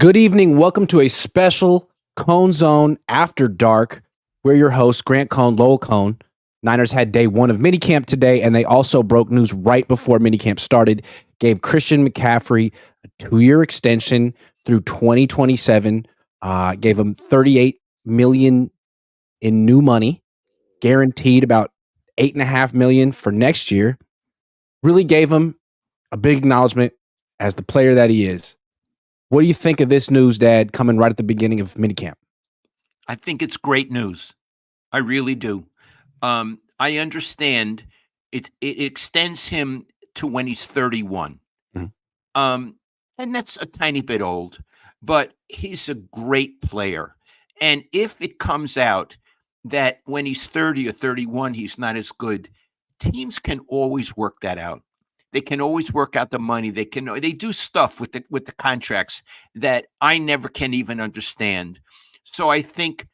Good evening. Welcome to a special Cohn Zone After Dark. We're your hosts, Cohn and Lowell Cohn. Niners had day one of minicamp today, and they also broke news right before minicamp started. Gave Christian McCaffrey a 2-year extension through 2027. Gave him $38 million in new money, guaranteed about $8.5 million for next year. Really gave him a big acknowledgement as the player that he is. What do you think of this news, Dad, coming right at the beginning of minicamp? I think it's great news. I really do. I understand it extends him to when he's 31. Mhm. And that's a tiny bit old, but he's a great player. And if it comes out that when he's 30 or 31, he's not as good, teams can always work that out. They can always work out the money. They do stuff with the contracts that I never can even understand. So I think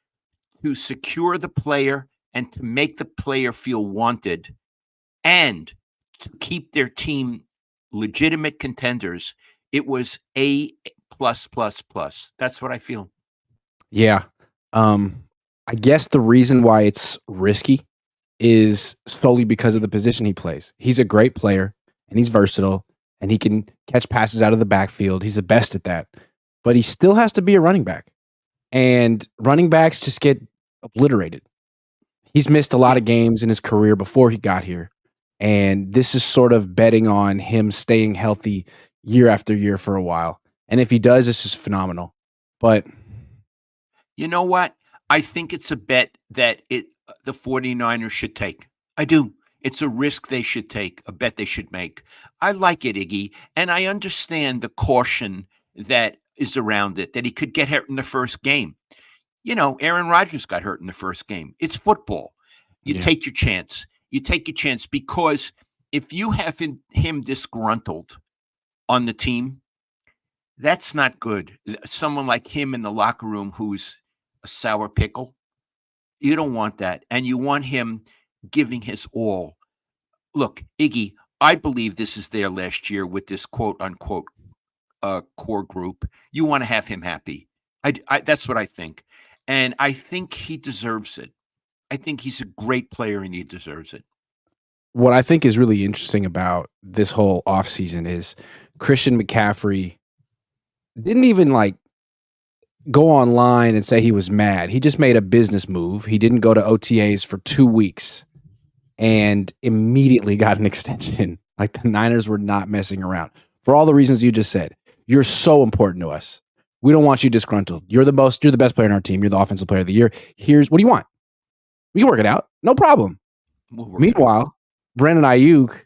to secure the player and to make the player feel wanted and to keep their team legitimate contenders, it was A plus plus plus. That's what I feel. Yeah. I guess the reason why it's risky is solely because of the position he plays. He's a great player and he's versatile and he can catch passes out of the backfield. He's the best at that. But he still has to be a running back. And running backs just get obliterated. He's missed a lot of games in his career before he got here. And this is sort of betting on him staying healthy year after year for a while. And if he does, it's just phenomenal. But You know what? I think it's a bet that the 49ers should take. I do. It's a risk they should take, a bet they should make. I like it, Iggy, and I understand the caution that is around it, that he could get hurt in the first game. Aaron Rodgers got hurt in the first game. It's football. You yeah, take your chance. You take your chance because if you have him disgruntled on the team, that's not good. Someone like him in the locker room who's a sour pickle, you don't want that. And you want him giving his all. Look, Iggy, I believe this is their last year with this quote unquote core group. You want to have him happy. That's what I think. And I think he deserves it. I think he's a great player and he deserves it. what I think is really interesting about this whole offseason is Christian McCaffrey didn't even go online and say he was mad. He just made a business move. He didn't go to OTAs for 2 weeks and immediately got an extension. Like the Niners were not messing around. For all the reasons you just said. You're so important to us. We don't want you disgruntled. You're the best player on our team. You're the offensive player of the year. Here's what do you want? We can work it out. No problem. Meanwhile, Brandon Ayuk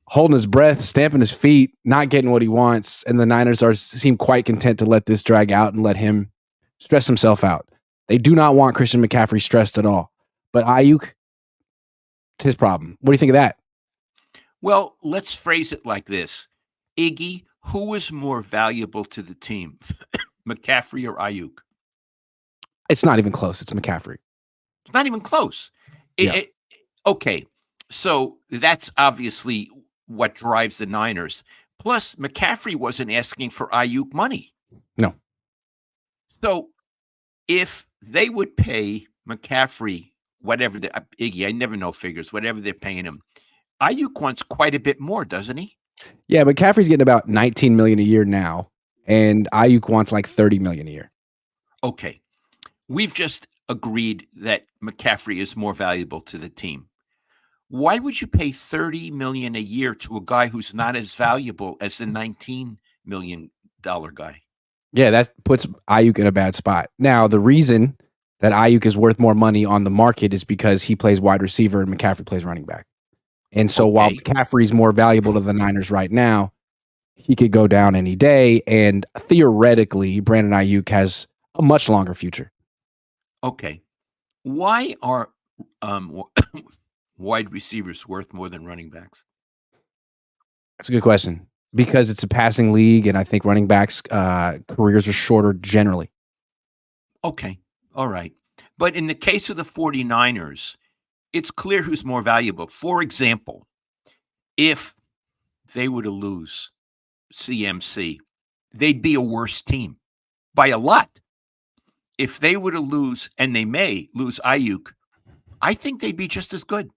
holding his breath, stamping his feet, not getting what he wants, and the Niners seem quite content to let this drag out and let him stress himself out. They do not want Christian McCaffrey stressed at all. But Ayuk, it's his problem. What do you think of that? Well, let's phrase it like this. Iggy, who is more valuable to the team, McCaffrey or Ayuk? It's not even close. It's McCaffrey. It's not even close. Okay, so that's obviously what drives the Niners. Plus, McCaffrey wasn't asking for Ayuk money. No. So if they would pay McCaffrey whatever Iggy, I never know figures, whatever they're paying him, Ayuk wants quite a bit more, doesn't he? Yeah, McCaffrey's getting about $19 million a year now, and Ayuk wants like $30 million a year. Okay. We've just agreed that McCaffrey is more valuable to the team. Why would you pay $30 million a year to a guy who's not as valuable as the $19 million guy? Yeah, that puts Ayuk in a bad spot. Now, the reason that Ayuk is worth more money on the market is because he plays wide receiver and McCaffrey plays running back. And so while McCaffrey's more valuable to the Niners right now, he could go down any day. And theoretically, Brandon Ayuk has a much longer future. Okay. Why are wide receivers worth more than running backs? That's a good question. Because it's a passing league, and I think running backs' careers are shorter generally. Okay. All right. But in the case of the 49ers, it's clear who's more valuable. For example, if they were to lose CMC, they'd be a worse team. by a lot. If they were to lose, and they may lose Ayuk, I think they'd be just as good.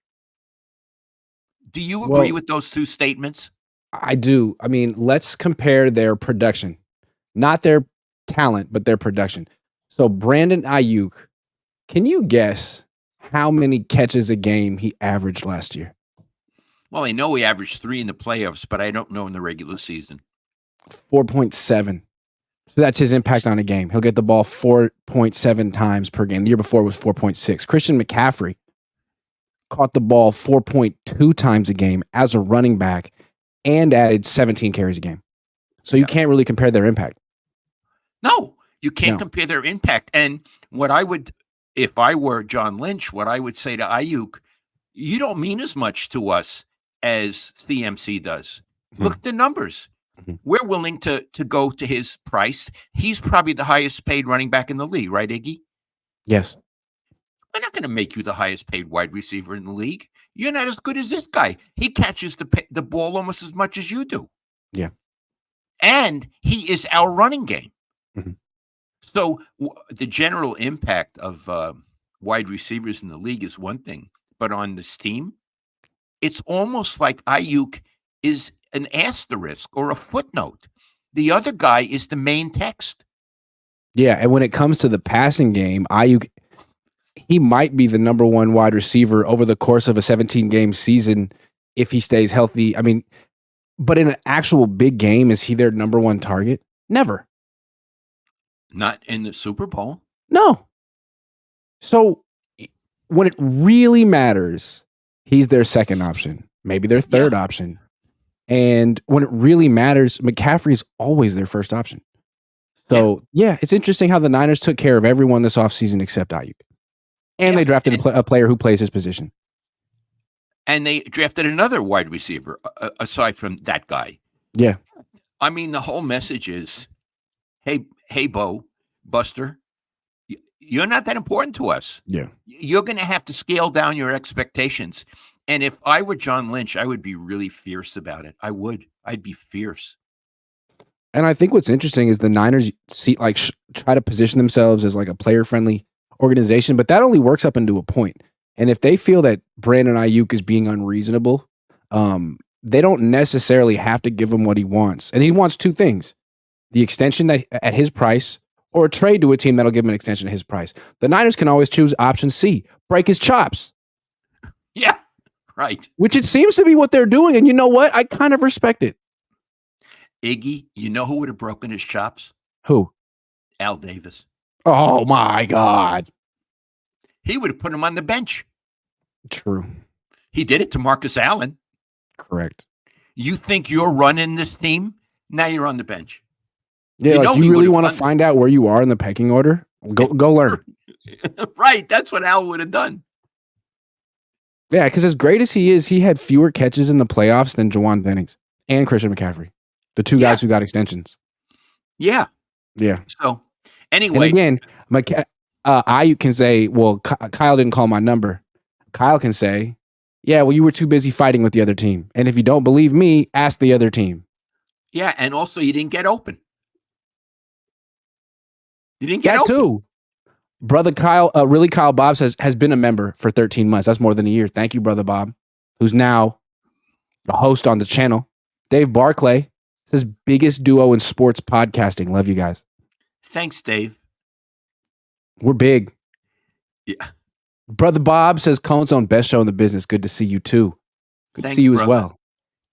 Do you agree Well, with those two statements? I do. I mean, let's compare their production, not their talent, but their production. So Brandon Ayuk, can you guess how many catches a game he averaged last year? Well, I know he averaged 3 in the playoffs, but I don't know in the regular season. 4.7. So that's his impact on a game. He'll get the ball 4.7 times per game. The year before was 4.6. Christian McCaffrey caught the ball 4.2 times a game as a running back and added 17 carries a game. So you can't really compare their impact. No, you can't No. compare their impact. And what I would, if I were John Lynch, what I would say to Ayuk, you don't mean as much to us as CMC does. Look at the numbers. We're willing to go to his price. He's probably the highest paid running back in the league, right, Iggy? Yes. We're not going to make you the highest paid wide receiver in the league. You're not as good as this guy. He catches the ball almost as much as you do. Yeah. And he is our running game. Mhm. So the general impact of wide receivers in the league is one thing, but on this team, it's almost like Ayuk is an asterisk or a footnote. The other guy is the main text. Yeah, and when it comes to the passing game, Ayuk, he might be the number one wide receiver over the course of a 17-game season if he stays healthy. I mean, but in an actual big game, is he their number one target? Never. Not in the Super Bowl. No. So when it really matters, he's their second option, maybe their third option. And when it really matters, McCaffrey's always their first option. So, yeah, it's interesting how the Niners took care of everyone this offseason except Ayuk. And they drafted a player who plays his position. And they drafted another wide receiver aside from that guy. Yeah. I mean, the whole message is, hey, Bo, Buster, you're not that important to us. Yeah. You're going to have to scale down your expectations. And if I were John Lynch, I would be really fierce about it. I would. I'd be fierce. And I think what's interesting is the Niners try to position themselves as like a player-friendly organization, but that only works up into a point. And if they feel that Brandon Ayuk is being unreasonable, they don't necessarily have to give him what he wants. And he wants two things: the extension at his price, or a trade to a team that'll give him an extension at his price. The Niners can always choose option C, break his chops. Yeah, right. Which it seems to be what they're doing. And you know what? I kind of respect it. Iggy, you know who would have broken his chops? Who? Al Davis. Oh, my God. He would have put him on the bench. True. He did it to Marcus Allen. Correct. You think you're running this team? Now you're on the bench. Yeah, you really want to find out where you are in the pecking order? Go learn. Right. That's what Al would have done. Yeah, because as great as he is, he had fewer catches in the playoffs than Juwan Jennings and Christian McCaffrey, the two guys who got extensions. Yeah. Yeah. So, anyway. And again, Ayuk can say, well, Kyle didn't call my number. Kyle can say, yeah, well, you were too busy fighting with the other team. And if you don't believe me, ask the other team. Yeah, and also you didn't get open. You didn't get open. Too. Brother Kyle, Kyle Bob has been a member for 13 months. That's more than a year. Thank you, Brother Bob, who's now a host on the channel. Dave Barclay says, biggest duo in sports podcasting. Love you guys. Thanks, Dave. We're big. Yeah. Brother Bob says, Cohn's on best show in the business. Good to see you too. Good to see you as well.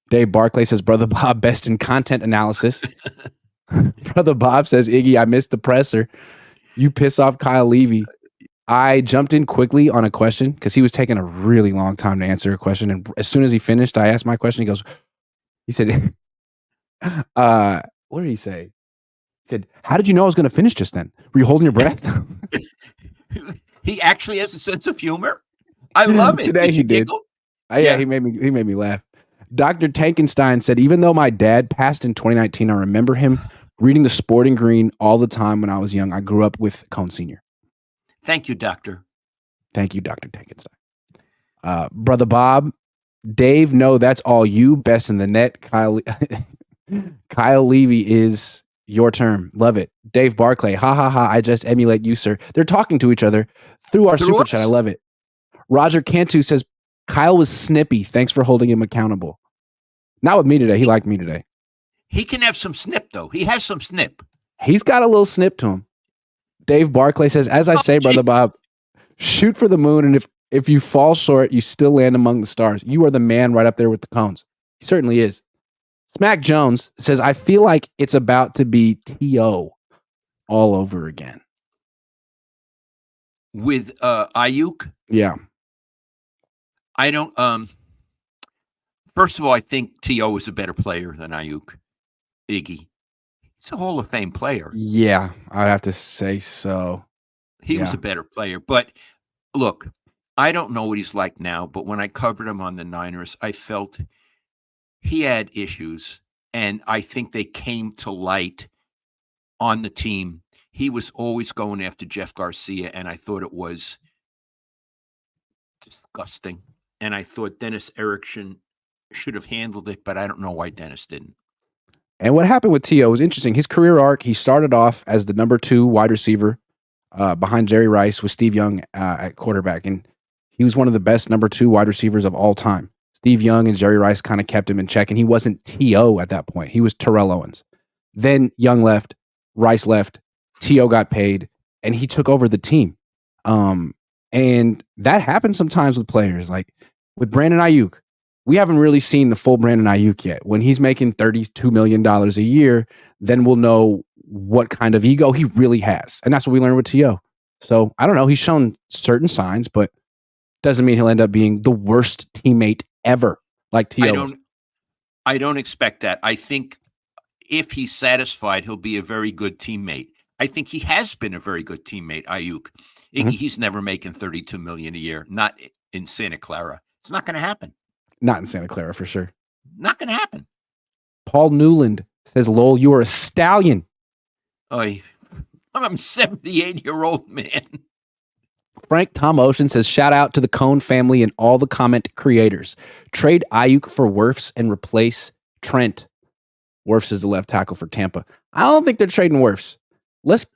Dave Barclay says, Brother Bob, best in content analysis. Brother Bob says, Iggy, I missed the presser. You piss off Kyle Levy. I jumped in quickly on a question because he was taking a really long time to answer a question. And as soon as he finished, I asked my question. He said, what did he say? He said, how did you know I was going to finish just then? Were you holding your breath? He actually has a sense of humor. I love it. Today he did. Yeah, he made me laugh. Dr. Tankenstein said, even though my dad passed in 2019, I remember him reading the Sporting Green all the time when I was young. I grew up with Cohn Sr. Thank you, Doctor. Thank you, Dr. Tankenstein. Brother Bob, Dave, no, that's all you. Best in the net. Kyle Levy is Your term. Love it. Dave Barclay. Ha ha ha. I just emulate you, sir. They're talking to each other through our super chat. I love it. Roger Cantu says, Kyle was snippy. Thanks for holding him accountable. Not with me today. He liked me today. He can have some snip, though. He has some snip. He's got a little snip to him. Dave Barclay says, as I say, Brother Bob, shoot for the moon, and if you fall short, you still land among the stars. You are the man right up there with the Cohns. He certainly is. Smack Jones says, I feel like it's about to be T.O. all over again. With Ayuk? Yeah. I don't first of all, I think T.O. is a better player than Ayuk. Iggy. He's a Hall of Fame player. Yeah, I'd have to say so. He was a better player. But look, I don't know what he's like now, but when I covered him on the Niners, I felt he had issues, and I think they came to light on the team. He was always going after Jeff Garcia, and I thought it was disgusting. And I thought Dennis Erickson should have handled it, but I don't know why Dennis didn't. And what happened with T.O. was interesting. His career arc, he started off as the number 2 wide receiver behind Jerry Rice with Steve Young at quarterback. And he was one of the best number 2 wide receivers of all time. Steve Young and Jerry Rice kind of kept him in check, and he wasn't T.O. at that point. He was Terrell Owens. Then Young left, Rice left, T.O. got paid, and he took over the team. And that happens sometimes with players. Like with Brandon Ayuk, we haven't really seen the full Brandon Ayuk yet. When he's making $32 million a year, then we'll know what kind of ego he really has. And that's what we learned with T.O. So I don't know. He's shown certain signs, but doesn't mean he'll end up being the worst teammate ever like T.O. I don't expect that. I think if he's satisfied, he'll be a very good teammate. I think he has been a very good teammate, Ayuk. Mm-hmm. He's never making $32 million a year, not in Santa Clara. It's not going to happen. Not in Santa Clara, for sure. Not going to happen. Paul Newland says, Lowell, you are a stallion. I'm a 78-year-old man. Frank Tom Ocean says, shout out to the Cohn family and all the comment creators. Trade Ayuk for Wirfs and replace Trent. Wirfs is the left tackle for Tampa. I don't think they're trading Wirfs. Let's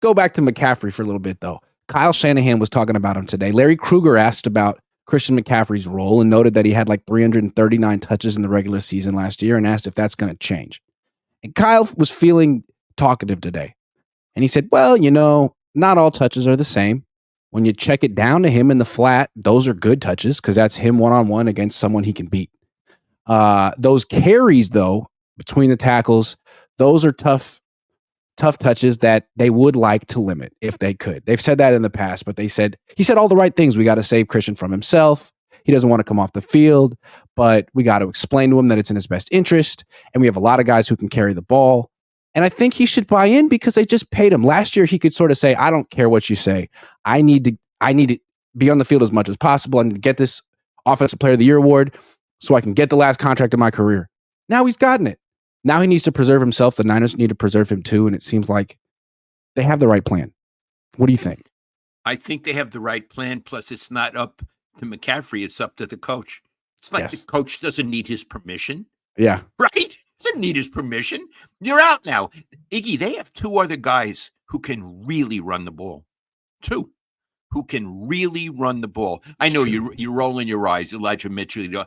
go back to McCaffrey for a little bit, though. Kyle Shanahan was talking about him today. Larry Krueger asked about Christian McCaffrey's role and noted that he had like 339 touches in the regular season last year and asked if that's going to change. And Kyle was feeling talkative today. And he said, well, not all touches are the same. When you check it down to him in the flat, those are good touches because that's him one-on-one against someone he can beat. Those carries, though, between the tackles, those are tough touches that they would like to limit if they could. They've said that in the past, but he said all the right things. We got to save Christian from himself. He doesn't want to come off the field, but we got to explain to him that it's in his best interest. And we have a lot of guys who can carry the ball. And I think he should buy in because they just paid him. Last year, he could sort of say, I don't care what you say. I need to be on the field as much as possible and get this Offensive Player of the Year award so I can get the last contract of my career. Now he's gotten it. Now he needs to preserve himself. The Niners need to preserve him too. And it seems like they have the right plan. What do you think? I think they have the right plan. Plus, it's not up to McCaffrey. It's up to the coach. It's like the coach doesn't need his permission. Yeah. Right? Doesn't need his permission. You're out now. Iggy, they have 2 other guys who can really run the ball. 2 who can really run the ball. I know you're rolling your eyes, Elijah Mitchell.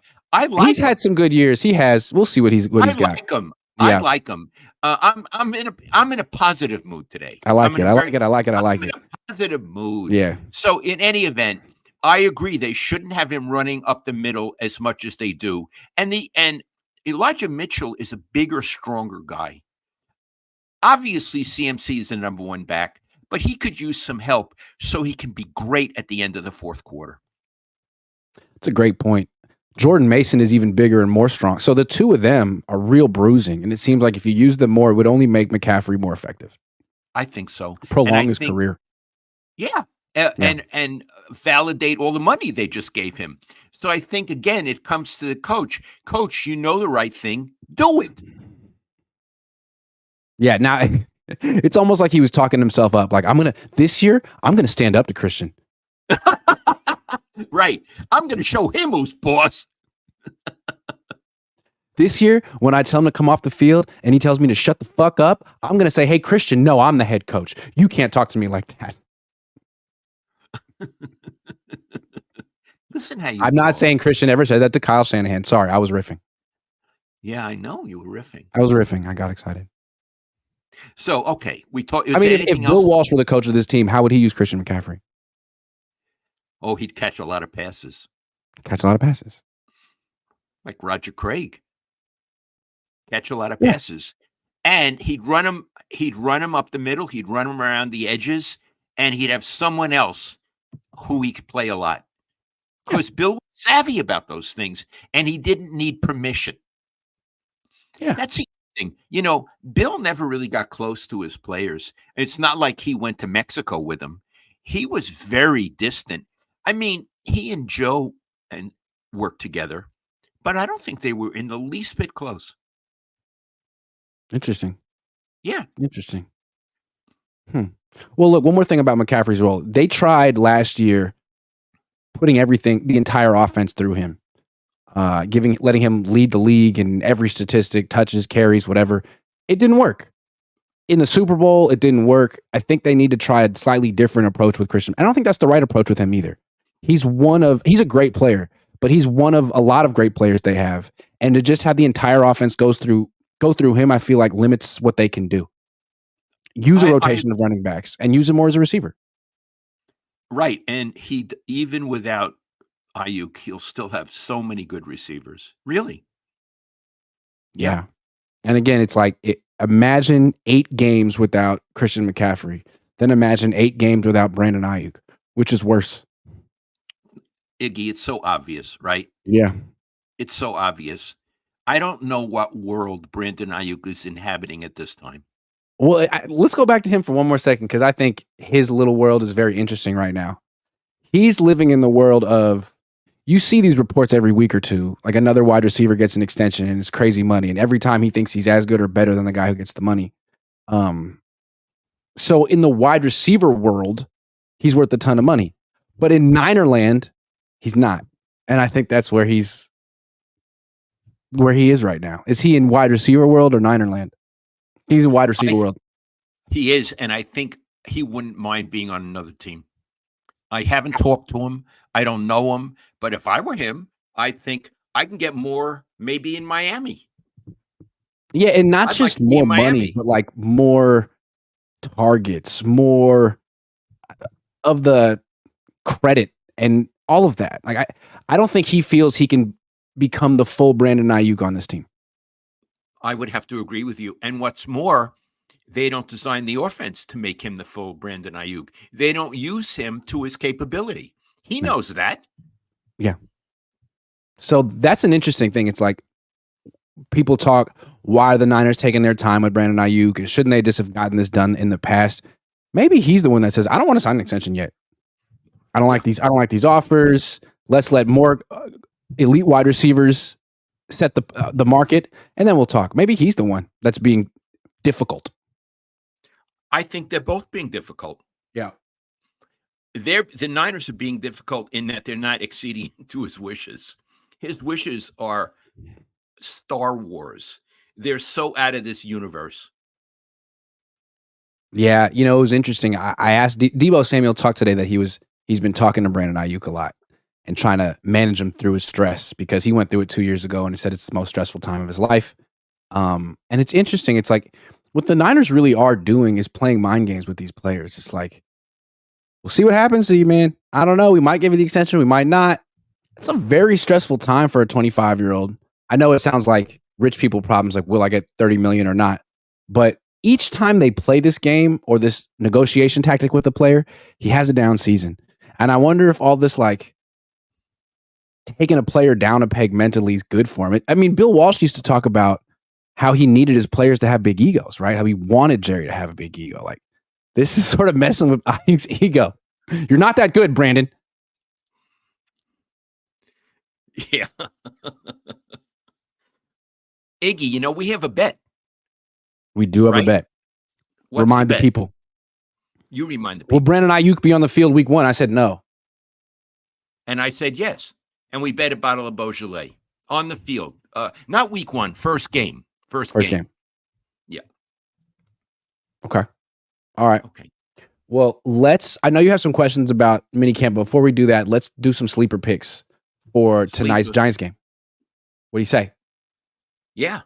He's had some good years. He has. We'll see what he's got. I like him. Yeah. I like him. I'm in a positive mood today. I like it. I like it. I'm in a positive mood. Yeah. So in any event, I agree. They shouldn't have him running up the middle as much as they do. And Elijah Mitchell is a bigger, stronger guy. Obviously, CMC is the number 1 back, but he could use some help so he can be great at the end of the fourth quarter. That's a great point. Jordan Mason is even bigger and more strong. So the 2 of them are real bruising, and it seems like if you use them more, it would only make McCaffrey more effective. I think so. Prolong his career. Yeah. And validate all the money they just gave him. So I think, again, it comes to the coach. Coach, you know the right thing. Do it. Yeah, now it's almost like he was talking himself up. Like, this year, I'm going to stand up to Christian. Right. I'm going to show him who's boss. This year, when I tell him to come off the field and he tells me to shut the fuck up, I'm going to say, hey, Christian, no, I'm the head coach. You can't talk to me like that. Listen how you I'm not talk. saying Christian ever said that to Kyle Shanahan. Sorry, I was riffing. Yeah, I know you were riffing. I was riffing. I got excited. So, okay, we talked. I mean, if Bill Walsh were the coach of this team, how would he use Christian McCaffrey? Oh, he'd catch a lot of passes. Catch a lot of passes. Like Roger Craig. Catch a lot of passes. And he'd run him up the middle, he'd run him around the edges, and he'd have someone else who he could play a lot. Because Bill was savvy about those things, and he didn't need permission. Yeah. That's the thing. You know, Bill never really got close to his players. It's not like he went to Mexico with them. He was very distant. I mean, he and Joe worked together, but I don't think they were in the least bit close. Interesting. Yeah. Interesting. Well, look, one more thing about McCaffrey's role. They tried last year putting the entire offense through him, letting him lead the league in every statistic, touches, carries, whatever. It didn't work. In the Super Bowl, it didn't work. I think they need to try a slightly different approach with Christian. I don't think that's the right approach with him either. He's a great player, but he's one of a lot of great players they have. And to just have the entire offense go through him, I feel like limits what they can do. Use a rotation of running backs and use him more as a receiver. Right. And even without Ayuk, he'll still have so many good receivers. Really? Yeah. And again, it's like, imagine 8 games without Christian McCaffrey. Then imagine 8 games without Brandon Ayuk, which is worse. Iggy, it's so obvious, right? Yeah. It's so obvious. I don't know what world Brandon Ayuk is inhabiting at this time. Well, let's go back to him for one more second, because I think his little world is very interesting right now. He's living in the world of, you see these reports every week or two, like another wide receiver gets an extension and it's crazy money. And every time he thinks he's as good or better than the guy who gets the money. So in the wide receiver world, he's worth a ton of money. But in Niner land, he's not. And I think that's where he is right now. Is he in wide receiver world or Niner land? He's in wide receiver world. He is, and I think he wouldn't mind being on another team. I haven't talked to him. I don't know him. But if I were him, I think I can get more maybe in Miami. Yeah, and not just more money, but like more targets, more of the credit and all of that. Like I don't think he feels he can become the full Brandon Ayuk on this team. I would have to agree with you. And what's more, they don't design the offense to make him the full Brandon Ayuk. They don't use him to his capability. He knows that. Yeah. So that's an interesting thing. It's like people talk, why are the Niners taking their time with Brandon Ayuk? And shouldn't they just have gotten this done in the past? Maybe he's the one that says, I don't want to sign an extension yet. I don't like these offers. Let's let more elite wide receivers set the market, and then we'll talk. Maybe he's the one that's being difficult. I think they're both being difficult. Yeah. The Niners are being difficult in that they're not acceding to his wishes. His wishes are Star Wars. They're so out of this universe. Yeah, it was interesting. I asked Deebo Samuel talked today that he's been talking to Brandon Ayuk a lot and trying to manage him through his stress, because he went through it 2 years ago and he said it's the most stressful time of his life. And it's interesting. It's like what the Niners really are doing is playing mind games with these players. It's like, we'll see what happens to you, man. I don't know. We might give you the extension. We might not. It's a very stressful time for a 25-year-old. I know it sounds like rich people problems, like, will I get 30 million or not? But each time they play this game or this negotiation tactic with the player, he has a down season. And I wonder if all this, like, taking a player down a peg mentally is good for him. I mean, Bill Walsh used to talk about how he needed his players to have big egos, right? How he wanted Jerry to have a big ego. Like, this is sort of messing with Ayuk's ego. You're not that good, Brandon. Yeah. Iggy, we have a bet. We do have a bet. Remind the people. You remind the people. Will Brandon Ayuk be on the field week 1? I said no. And I said yes. And we bet a bottle of Beaujolais on the field. Not week 1, first game. First game. Yeah. Okay. All right. Okay. Well, I know you have some questions about minicamp. Before we do that, let's do some sleeper picks for tonight's Giants game. What do you say? Yeah.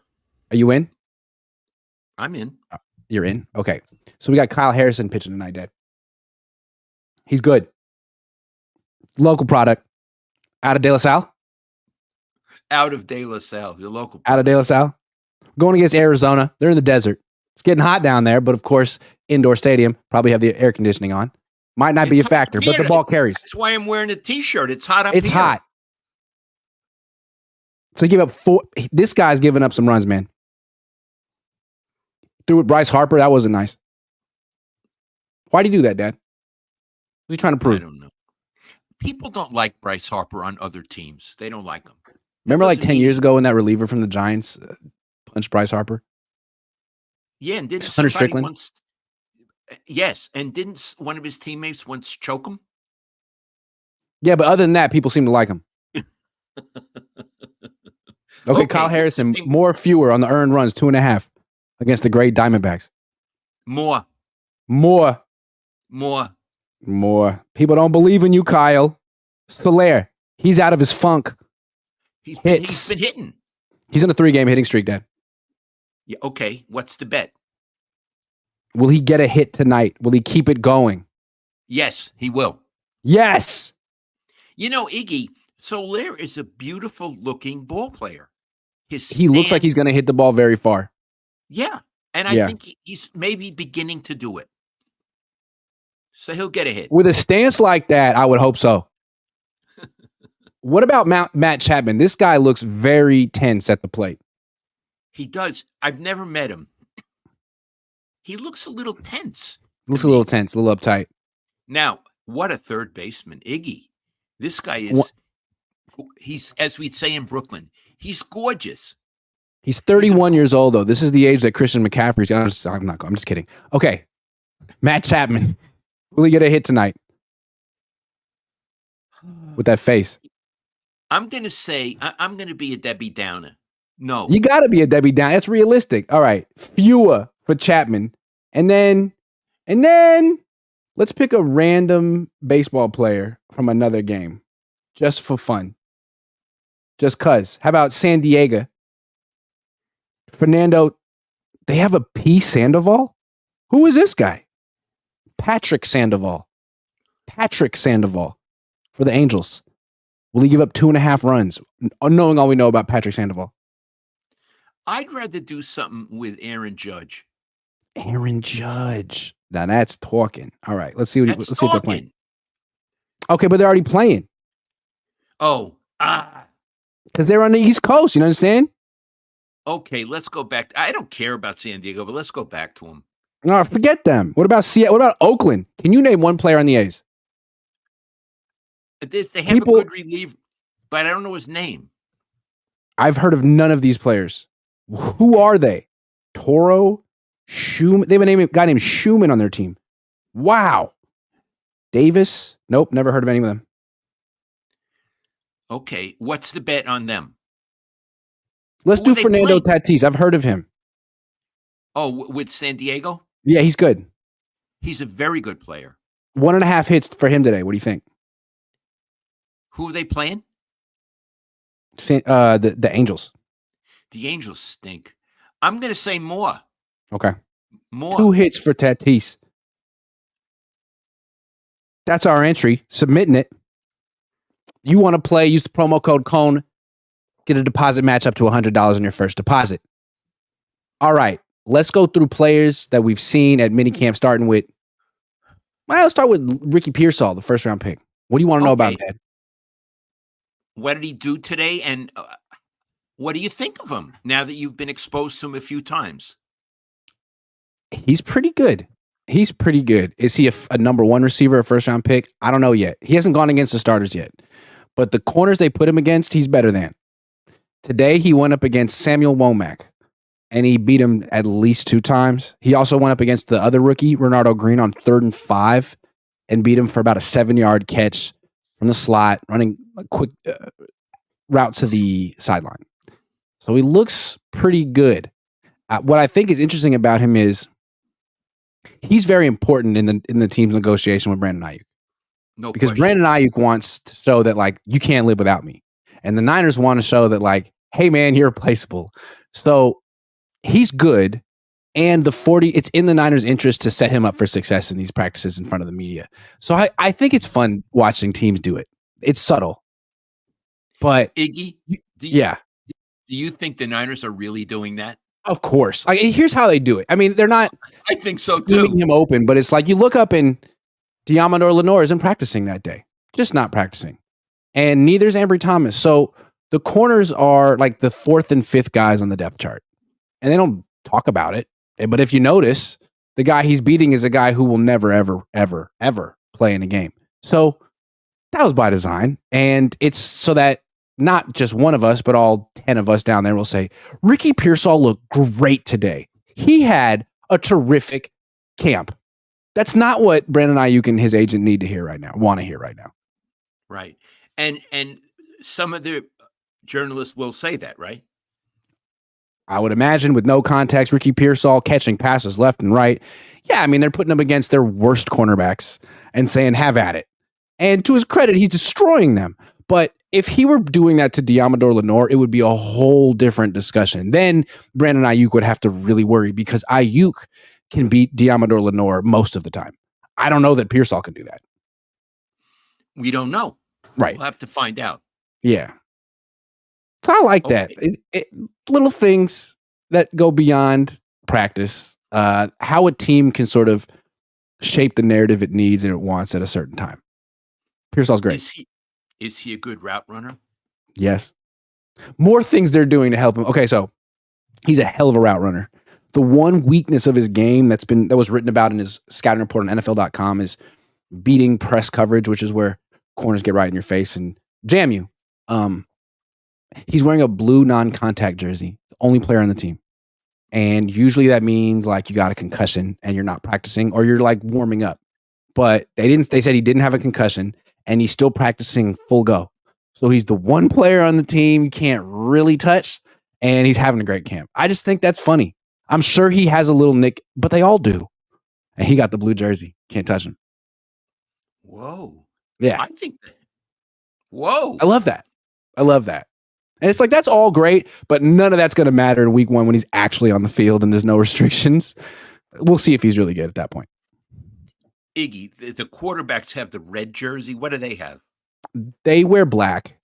Are you in? I'm in. You're in? Okay. So we got Kyle Harrison pitching tonight, Dad. He's good. Local product. Out of De La Salle? Out of De La Salle, your local product. Out of De La Salle? Going against Arizona. They're in the desert. It's getting hot down there, but of course, indoor stadium, probably have the air conditioning on. Might not be a factor, but the ball carries. That's why I'm wearing a T-shirt. It's hot up here. It's hot. So he gave up 4. This guy's giving up some runs, man. Threw with Bryce Harper. That wasn't nice. Why'd he do that, Dad? What's he trying to prove? I don't know. People don't like Bryce Harper on other teams. They don't like him. Remember like 10 years ago when that reliever from the Giants punched Bryce Harper? Yeah, and didn't Hunter Strickland? Yes, and didn't one of his teammates once choke him? Yeah, but other than that, people seem to like him. Okay, Kyle Harrison, fewer on the earned runs, 2.5 against the great Diamondbacks. More. People don't believe in you, Kyle. Soler, he's out of his funk. He's been hitting. He's on a 3-game hitting streak, Dad. Yeah, okay. What's the bet? Will he get a hit tonight? Will he keep it going? Yes, he will. Yes. You know, Iggy, Soler is a beautiful looking ball player. He looks like he's going to hit the ball very far. Yeah. And I think he's maybe beginning to do it. So he'll get a hit. With a stance like that, I would hope so. What about Matt Chapman? This guy looks very tense at the plate. He does. I've never met him. He looks a little tense. Looks a little tense, a little uptight. Now, what a third baseman. Iggy. This guy is, he's, as we'd say in Brooklyn, he's gorgeous. He's 31 years old, though. This is the age that Christian McCaffrey's. I'm just kidding. Okay. Matt Chapman. Will he get a hit tonight? With that face. I'm going to say, I'm going to be a Debbie Downer. No. You got to be a Debbie Downer. That's realistic. All right. Fewer for Chapman. And then let's pick a random baseball player from another game. Just for fun. Just cuz. How about San Diego? Fernando. They have a P. Sandoval? Who is this guy? Patrick Sandoval for the Angels. Will he give up 2.5 runs? Knowing all we know about Patrick Sandoval. I'd rather do something with Aaron Judge. Now that's talking. All right, let's see what they're playing. Okay, but they're already playing. Oh, because they're on the East Coast. You understand? Okay, let's go back. I don't care about San Diego, but let's go back to them. No, forget them. What about Seattle? What about Oakland? Can you name one player on the A's? They have a good reliever, but I don't know his name. I've heard of none of these players. Who are they? Toro? Schumann? They have a guy named Schumann on their team. Wow. Davis? Nope, never heard of any of them. Okay, what's the bet on them? Let's do Fernando Tatis. I've heard of him. Oh, with San Diego? Yeah, he's good. He's a very good player. 1.5 hits for him today. What do you think? Who are they playing? The Angels. The Angels stink. I'm going to say more. Okay. More. 2 hits for Tatis. That's our entry. Submitting it. You want to play, use the promo code Cohn. Get a deposit match up to $100 on your first deposit. All right. Let's go through players that we've seen at minicamp, starting with, let's start with Ricky Pearsall, the first round pick. What do you want to know about him, Dad? What did he do today? And what do you think of him now that you've been exposed to him a few times? He's pretty good. Is he a number 1 receiver, a first round pick? I don't know yet. He hasn't gone against the starters yet. But the corners they put him against, he's better than. Today, he went up against Samuel Womack, and he beat him at least 2 times. He also went up against the other rookie, Renardo Green, on 3rd and 5, and beat him for about a 7-yard catch from the slot, running a quick route to the sideline. So he looks pretty good. What I think is interesting about him is he's very important in the team's negotiation with Brandon Ayuk. No Because question. Brandon Ayuk wants to show that, like, you can't live without me. And the Niners want to show that, like, hey, man, you're replaceable. So he's good. And it's in the Niners' interest to set him up for success in these practices in front of the media. So I think it's fun watching teams do it. It's subtle. But Iggy, yeah, do you think the Niners are really doing that? of course. Like, here's how they do it. I mean, they're not I think so scheming too. him open, but it's like you look up and Diamador Lenore isn't practicing that day. Just not practicing. And neither is Ambry Thomas. So the corners are like the 4th and 5th guys on the depth chart. And they don't talk about it. But if you notice, the guy he's beating is a guy who will never, ever, ever, ever play in a game. So that was by design. And it's so that not just one of us, but all 10 of us down there will say, Ricky Pearsall looked great today. He had a terrific camp. That's not what Brandon Ayuk and his agent need to hear right now, want to hear right now. Right. And some of the journalists will say that, right? I would imagine with no context, Ricky Pearsall catching passes left and right. Yeah, I mean, they're putting him against their worst cornerbacks and saying, have at it. And to his credit, he's destroying them. But if he were doing that to Diamador Lenore, it would be a whole different discussion. Then Brandon Ayuk would have to really worry because Ayuk can beat Diamador Lenore most of the time. I don't know that Pearsall can do that. We don't know. Right. We'll have to find out. Yeah. So I like that. Little things that go beyond practice, how a team can sort of shape the narrative it needs and it wants at a certain time. Pearsall's great. Is he a good route runner? Yes. More things they're doing to help him. Okay, so he's a hell of a route runner. The one weakness of his game that was written about in his scouting report on NFL.com is beating press coverage, which is where corners get right in your face and jam you. He's wearing a blue non-contact jersey, the only player on the team. And usually that means like you got a concussion and you're not practicing or you're like warming up. But they said he didn't have a concussion and he's still practicing full go. So he's the one player on the team you can't really touch and he's having a great camp. I just think that's funny. I'm sure he has a little nick, but they all do. And he got the blue jersey. Can't touch him. Whoa. Yeah. I think that. Whoa. I love that. And it's like, that's all great, but none of that's going to matter in week 1 when he's actually on the field and there's no restrictions. We'll see if he's really good at that point. Iggy, the quarterbacks have the red jersey. What do they have? They wear black.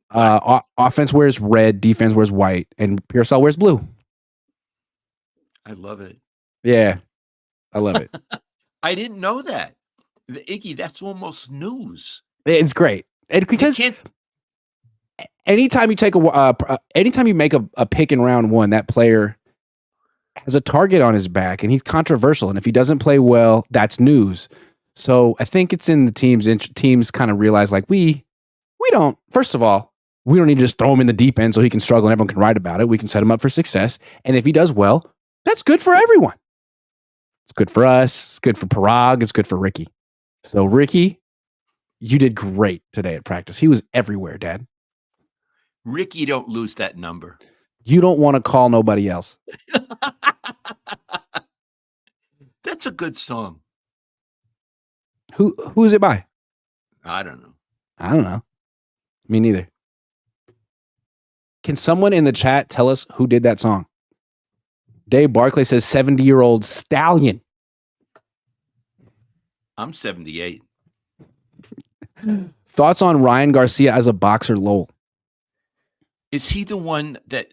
Offense wears red, defense wears white, and Pearsall wears blue. I love it. Yeah, I love it. I didn't know that. Iggy, that's almost news. It's great. And because anytime you take anytime you make a pick in round 1, that player has a target on his back and he's controversial. And if he doesn't play well, that's news. So I think it's in the teams kind of realize like we don't, first of all, we don't need to just throw him in the deep end so he can struggle and everyone can write about it. We can set him up for success. And if he does well, that's good for everyone. It's good for us. It's good for Parag. It's good for Ricky. So Ricky, you did great today at practice. He was everywhere, Dad. Ricky, don't lose that number. You don't want to call nobody else. That's a good song. Who is it by? I don't know. Me neither. Can someone in the chat tell us who did that song? Dave Barclay says 70-year-old Stallion. I'm 78. Thoughts on Ryan Garcia as a boxer, Lowell? Is he the one that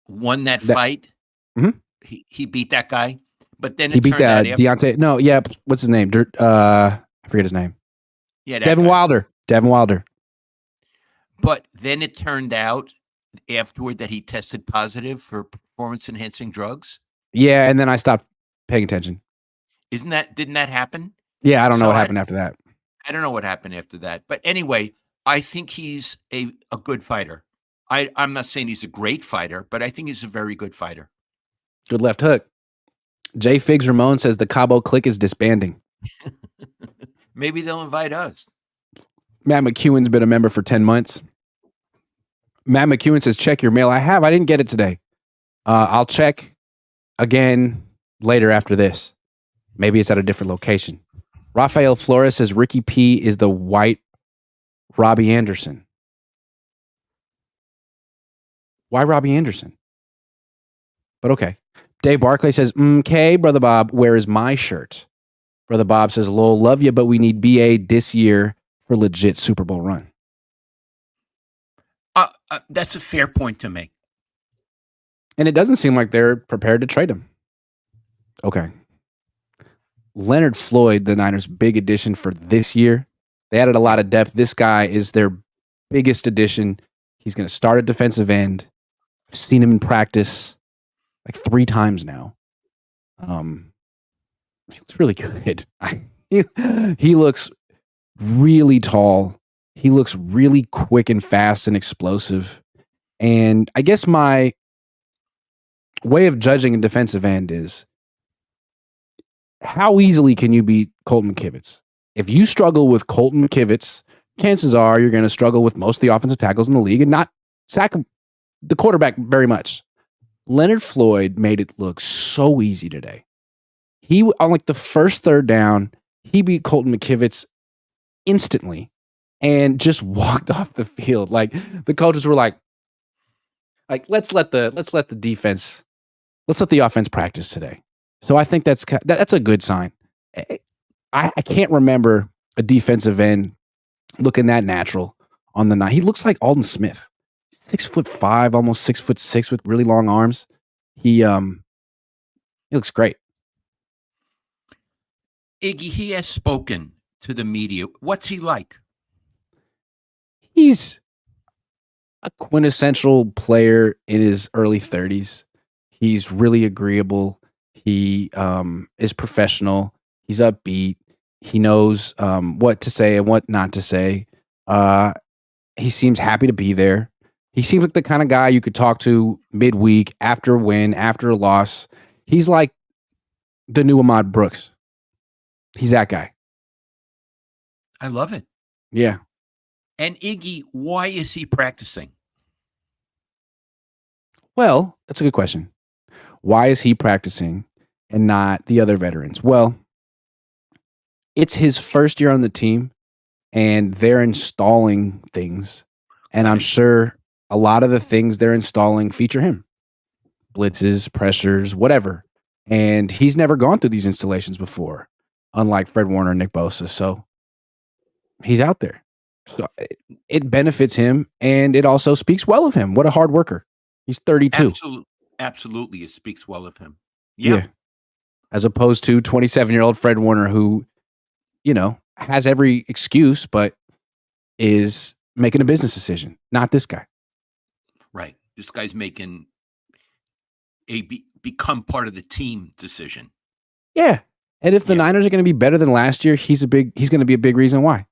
won that fight? Mm-hmm. He beat that guy, but then he beat that Deontay. No, yeah, what's his name? I forget his name. Yeah, Devin Wilder. But then it turned out afterward that he tested positive for performance-enhancing drugs. Yeah, and then I stopped paying attention. Didn't that happen? Yeah, I don't know what happened after that. I don't know what happened after that. But anyway, I think he's a good fighter. I'm not saying he's a great fighter, but I think he's a very good fighter. Good left hook. J. Figs Ramon says the Cabo Click is disbanding. Maybe they'll invite us. Matt McEwen's been a member for 10 months. Matt McEwen says, check your mail. I have. I didn't get it today. I'll check again later after this. Maybe it's at a different location. Rafael Flores says Ricky P is the white Robbie Anderson. Why Robbie Anderson? But okay. Dave Barclay says, okay, Brother Bob, where is my shirt? Brother Bob says, Lowell, love you, but we need BA this year for legit Super Bowl run. That's a fair point to make. And it doesn't seem like they're prepared to trade him. Okay. Leonard Floyd, the Niners' big addition for this year. They added a lot of depth. This guy is their biggest addition. He's going to start at defensive end. I've seen him in practice like 3 times now. He looks really good. He looks really tall. He looks really quick and fast and explosive. And I guess my way of judging a defensive end is how easily can you beat Colton McKivitz? If you struggle with Colton McKivitz, chances are you're going to struggle with most of the offensive tackles in the league and not sack the quarterback very much. Leonard Floyd made it look so easy today. He, on like the first third down, he beat Colton McKivitz instantly and just walked off the field. Like the coaches were like let's let the defense, let's let the offense practice today. So I think that's a good sign. I can't remember a defensive end looking that natural on the night. He looks like Alden Smith, 6'5", almost 6'6", with really long arms. He looks great. Iggy, he has spoken to the media. What's he like? He's a quintessential player in his early 30s. He's really agreeable. He is professional. He's upbeat. He knows what to say and what not to say. He seems happy to be there. He seems like the kind of guy you could talk to midweek, after a win, after a loss. He's like the new Ahmad Brooks. He's that guy. I love it. Yeah. And Iggy, why is he practicing? Well, that's a good question. Why is he practicing and not the other veterans? Well, it's his first year on the team, and they're installing things. And I'm sure a lot of the things they're installing feature him. Blitzes, pressures, whatever. And he's never gone through these installations before, unlike Fred Warner and Nick Bosa. So he's out there. So it benefits him, and it also speaks well of him. What a hard worker. He's 32. Absolutely. It speaks well of him. Yeah. As opposed to 27-year-old Fred Warner, who, has every excuse, but is making a business decision. Not this guy. Right. This guy's making a become part of the team decision. Yeah. And if the Niners are going to be better than last year, he's going to be a big reason why.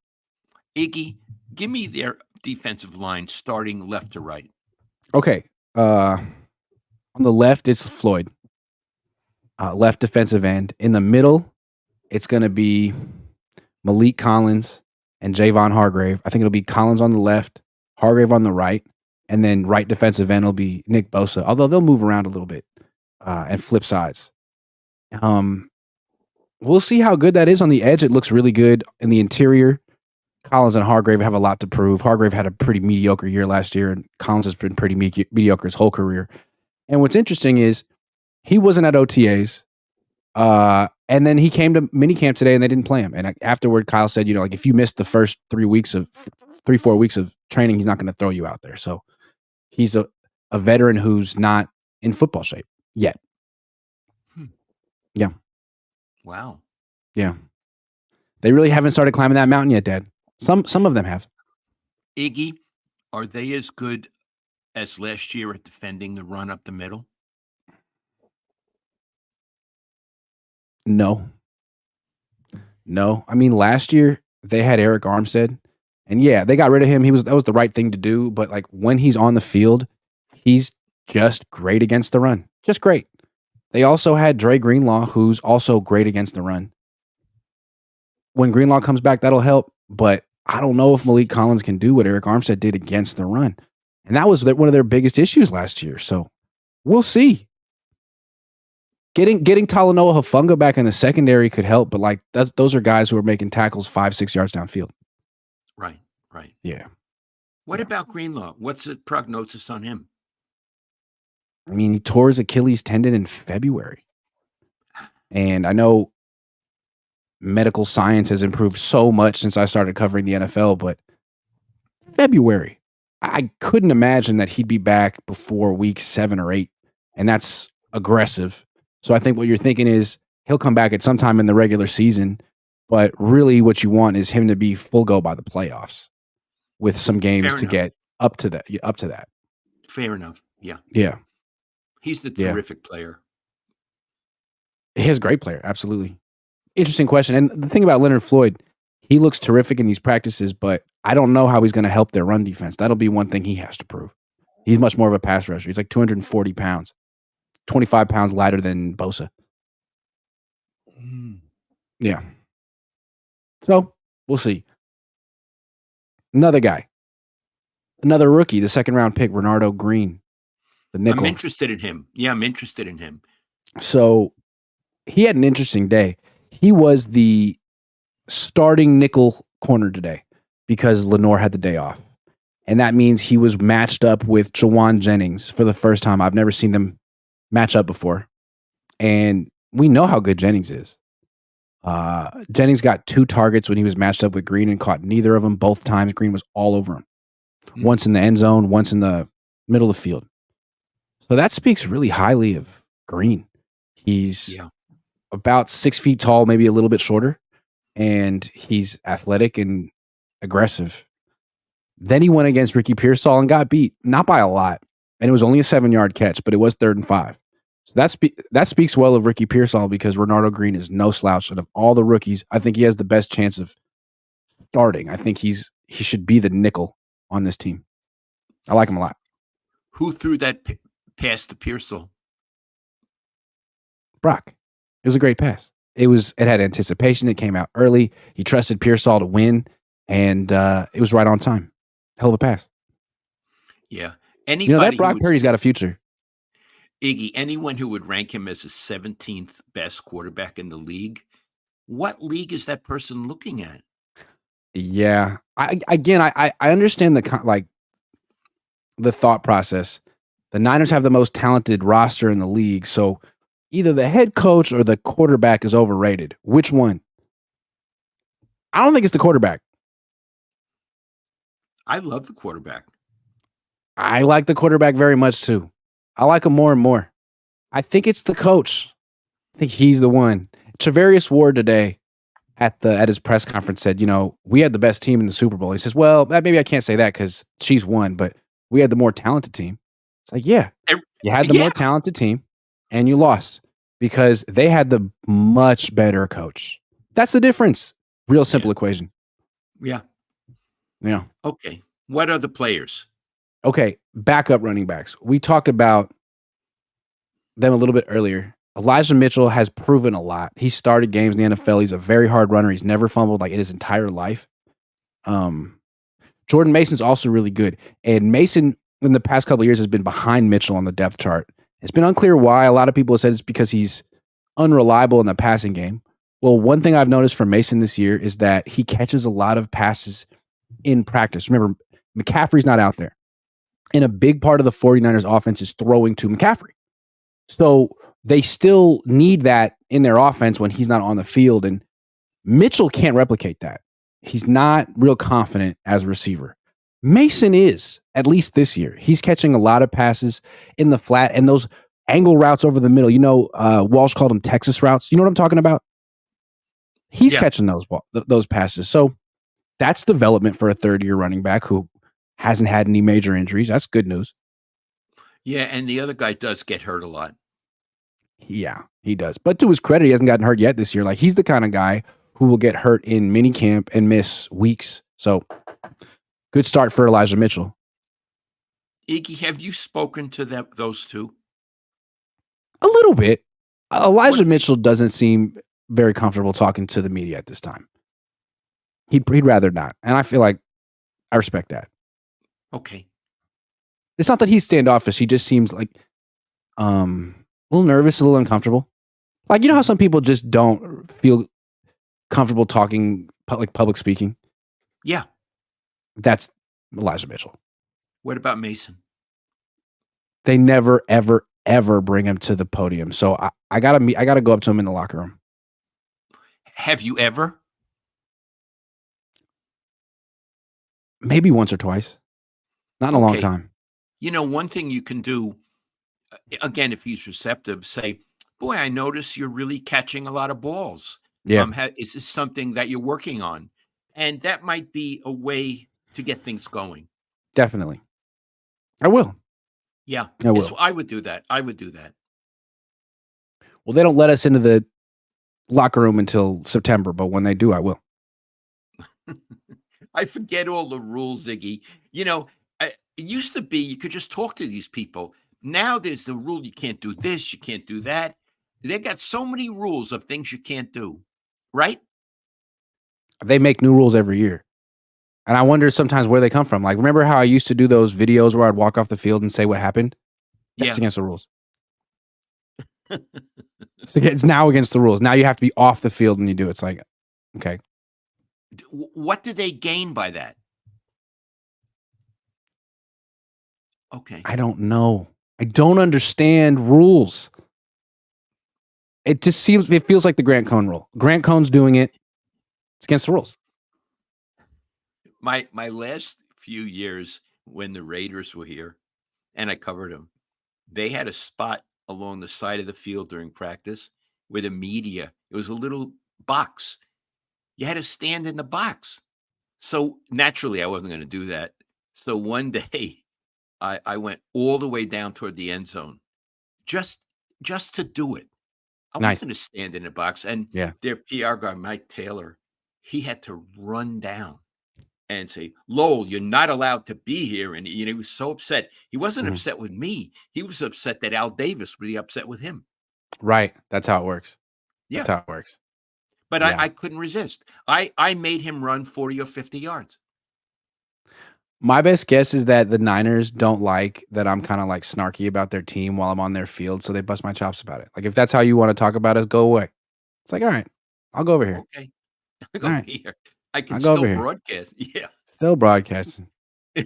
Iggy, give me their defensive line starting left to right. Okay. On the left, it's Floyd. Left defensive end. In the middle, it's going to be Malik Collins and Javon Hargrave. I think it'll be Collins on the left, Hargrave on the right, and then right defensive end will be Nick Bosa, although they'll move around a little bit and flip sides. We'll see how good that is on the edge. It looks really good in the interior. Collins and Hargrave have a lot to prove. Hargrave had a pretty mediocre year last year, and Collins has been pretty mediocre his whole career. And what's interesting is he wasn't at OTAs, and then he came to minicamp today, and they didn't play him. And afterward, Kyle said, if you missed the first 4 weeks of training, he's not going to throw you out there. So he's a veteran who's not in football shape yet. Yeah. Wow. Yeah. They really haven't started climbing that mountain yet, Dad. Some of them have. Iggy, are they as good as last year at defending the run up the middle? No. I mean, last year they had Eric Armstead, and they got rid of him. That was the right thing to do. But like when he's on the field, he's just great against the run. Just great. They also had Dre Greenlaw, who's also great against the run. When Greenlaw comes back, that'll help. But I don't know if Malik Collins can do what Eric Armstead did against the run. And that was one of their biggest issues last year. So we'll see. Getting Talanoa Hufanga back in the secondary could help, but like those are guys who are making tackles 5-6 yards downfield. Right. Yeah. What about Greenlaw? What's the prognosis on him? I mean, he tore his Achilles tendon in February. And I know medical science has improved so much since I started covering the NFL, but February, I couldn't imagine that he'd be back before week 7 or 8. And that's aggressive. So I think what you're thinking is he'll come back at some time in the regular season, but really what you want is him to be full go by the playoffs with some games to get up to that. Fair enough. Yeah. Yeah. He's a terrific player. He's a great player. Absolutely. Interesting question. And the thing about Leonard Floyd, he looks terrific in these practices, but I don't know how he's going to help their run defense. That'll be one thing he has to prove. He's much more of a pass rusher. He's like 240 pounds, 25 pounds lighter than Bosa. Yeah. So we'll see. Another guy, another rookie, the second round pick, Renardo Green, the nickel. I'm interested in him. Yeah, I'm interested in him. So he had an interesting day. He was the starting nickel corner today because Lenore had the day off. And that means he was matched up with Jawan Jennings for the first time. I've never seen them match up before. And we know how good Jennings is. Jennings got 2 targets when he was matched up with Green and caught neither of them. Both times Green was all over him. Once in the end zone, once in the middle of the field. So that speaks really highly of Green. He's about 6 feet tall, maybe a little bit shorter. And he's athletic and aggressive. Then he went against Ricky Pearsall and got beat, not by a lot. And it was only a 7-yard catch, but it was 3rd and 5. So that speaks well of Ricky Pearsall because Renardo Green is no slouch. And of all the rookies, I think he has the best chance of starting. I think he should be the nickel on this team. I like him a lot. Who threw that pass to Pearsall? Brock. It was a great pass. It had anticipation. It came out early. He trusted Pearsall to win, and it was right on time. Hell of a pass. Yeah. That Brock Purdy's got a future. Iggy, anyone who would rank him as the 17th best quarterback in the league, what league is that person looking at? Yeah. I understand the thought process. The Niners have the most talented roster in the league, so either the head coach or the quarterback is overrated. Which one? I don't think it's the quarterback. I love the quarterback. I like the quarterback very much too. I like him more and more. I think it's the coach. I think he's the one. Travarius Ward today at his press conference said, we had the best team in the Super Bowl. He says, well, maybe I can't say that because Chiefs won, but we had the more talented team. It's like, yeah, you had the more talented team and you lost because they had the much better coach. That's the difference. Real simple equation. Yeah. Yeah. Okay. What are the players? Okay. Backup running backs. We talked about them a little bit earlier. Elijah Mitchell has proven a lot. He started games in the NFL. He's a very hard runner. He's never fumbled in his entire life. Jordan Mason's also really good. And Mason, in the past couple of years, has been behind Mitchell on the depth chart. It's been unclear why. A lot of people have said it's because he's unreliable in the passing game. Well, one thing I've noticed from Mason this year is that he catches a lot of passes in practice. Remember, McCaffrey's not out there. And a big part of the 49ers offense is throwing to McCaffrey. So they still need that in their offense when he's not on the field. And Mitchell can't replicate that. He's not real confident as a receiver. Mason is, at least this year. He's catching a lot of passes in the flat and those angle routes over the middle. Walsh called them Texas routes. You know what I'm talking about? He's catching those passes. So that's development for a third-year running back who hasn't had any major injuries. That's good news. Yeah, and the other guy does get hurt a lot. Yeah, he does. But to his credit, he hasn't gotten hurt yet this year. He's the kind of guy who will get hurt in minicamp and miss weeks. So good start for Elijah Mitchell. Iggy, have you spoken to those two? A little bit. Elijah Mitchell doesn't seem very comfortable talking to the media at this time. He'd rather not. And I feel like I respect that. Okay. It's not that he's standoffish. He just seems like a little nervous, a little uncomfortable. Like, you know how some people just don't feel comfortable talking, like public speaking? Yeah. That's Elijah Mitchell. What about Mason? They never, ever, ever bring him to the podium. So I gotta go up to him in the locker room. Have you ever? Maybe once or twice. Not in a long Okay. time. You know, one thing you can do, again, if he's receptive, say, boy, I notice you're really catching a lot of balls. Yeah, Is this something that you're working on? And that might be a way to get things going. definitely. I will. Yeah. I will. I would do that. I would do that. Well, they don't let us into the locker room until September, but when they do, I will. I forget all the rules, Ziggy. You know, it used to be you could just talk to these people. Now there's the rule you can't do this, you can't do that. They got so many rules of things you can't do, right? They make new rules every year. And I wonder sometimes where they come from. Like, remember how I used to do those videos where I'd walk off the field and say what happened? That's Yeah. against the rules. It's now against the rules. Now you have to be off the field when you do it. It's like, okay. What do they gain by that? Okay. I don't know. I don't understand rules. It feels like the Grant Cohn rule. Grant Cohn's doing it. It's against the rules. My last few years when the Raiders were here and I covered them, they had a spot along the side of the field during practice where the media, it was a little box. You had to stand in the box. So naturally, I wasn't going to do that. So one day I went all the way down toward the end zone just to do it. I Nice. wasn't going to stand in the box. And Yeah. their PR guy, Mike Taylor, he had to run down and say, Lowell, you're not allowed to be here. And he was so upset. He wasn't upset with me. He was upset that Al Davis would be upset with him. Right. That's how it works. Yeah. That's how it works. But Yeah. I couldn't resist. I made him run 40 or 50 yards. My best guess is that the Niners don't like that I'm kind of like snarky about their team while I'm on their field, so they bust my chops about it. Like, if that's how you want to talk about us, go away. It's like, all right, I'll go over here. Okay. I'll go here. I can I'll go still over here. broadcast. Yeah. Still broadcasting.